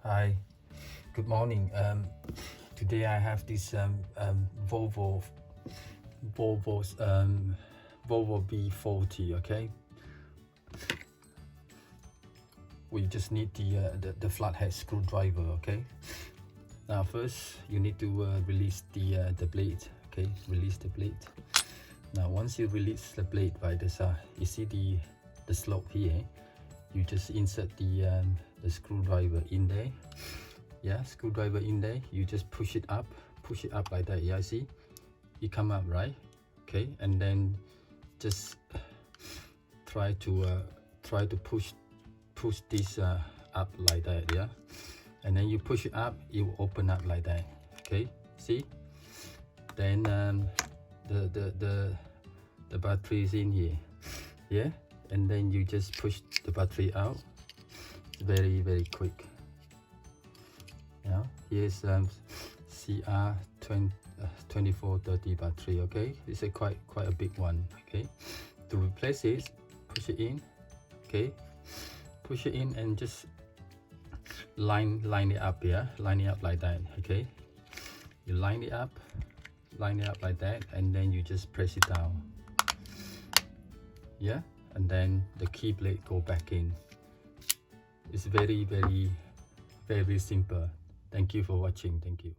Hi, good morning. Today I have this Volvo's Volvo V40. Okay, we just need the flathead screwdriver. Okay, now first you need to release the blade. Okay, release the blade. Now once you release the blade by the side, you see the slope here. You just insert the screwdriver in there. Yeah, screwdriver in there. You just push it up like that. Yeah, see, it come up, right? Okay, and then just try to push this up like that. Yeah, and then you push it up, it will open up like that. Okay, see, then the battery is in here. Yeah, and then you just push the battery out very quick. Yeah, here's CR2430 battery. Okay, it's a quite a big one. Okay, to replace it, push it in. Okay, push it in and just line it up. Yeah, line it up like that. Okay, you line it up like that, and then you just press it down. Yeah, and then the key blade go back in. It's very simple. Thank you for watching. Thank you.